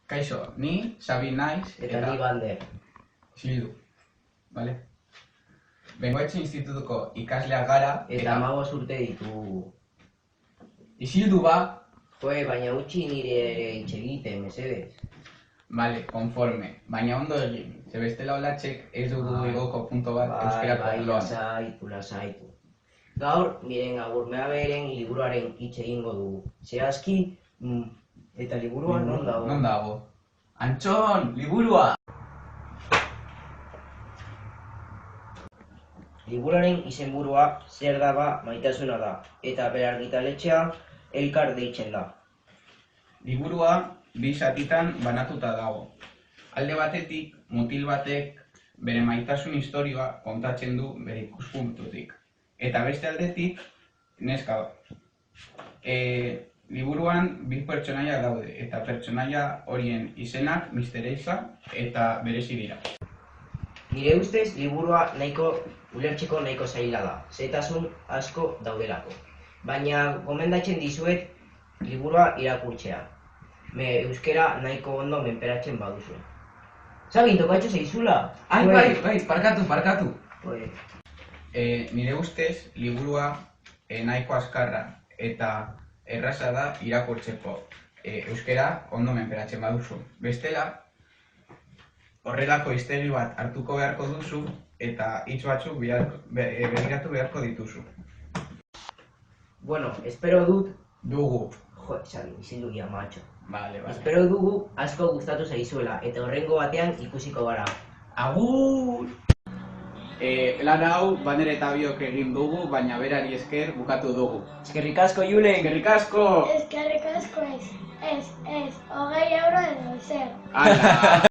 Kaixo, ni Xabi naiz Eta ni Bander. Isildu, bale? Bengoetxe institutuko ikasleak gara Eta 15 urte ditugu. Isildu ba! Joe, baina utzi nire ere hitz egiten, mesedez. Bale, konforme, baina ondo egin, ze bestela olatxek ez dugu igoko punto bat euskerako loan. Lasaitu. Gaur, miren agur mehaberen liburuaren hitz egingo dugu. Zehazki, eta liburua non dago? Non dago? Antxon, liburua! Liburuaren izenburua zer da ba maitasuna da, eta bere argitaletxea Elkar deitzen da. Liburua bi zatitan banatuta dago. Alde batetik, mutil batek bere maitasun istorioa kontatzen du bere ikuspuntutik. Eta beste aldetik, neska bat. Liburuan bi pertsonaia daude, eta pertsonaia horien izenak Mr. Eiza eta berezi dira. Nire ustez, liburua ulertzeko nahiko zaila da, zehetasun asko daudelako. Baina gomendatzen dizuet liburua irakurtzea. Euskera nahiko ondo menperatzen baduzu. Zabin, tokatxo zaizula! Ai, bai, parkatu! Nire ustez, liburua nahiko azkarra eta erraza da irakurtzeko. Euskera ondo menperatzen baduzu. Bestela, horrelako hiztegi bat hartuko beharko duzu eta hitz batzuk begiratu beharko dituzu. Bueno, espero dut... Dugu. Jo, Xabi, isildu gia, macho. Vale. Espero dugu asko gustatu zaizuela eta horrengo batean ikusiko gara. Agur! Lan hau Bander eta biok egin dugu, baina berari esker bukatu dugu. Eskerrik asko, Julen! Eskerrik asko! Eskerrik asko ez, 20 euro edo zer. Ala!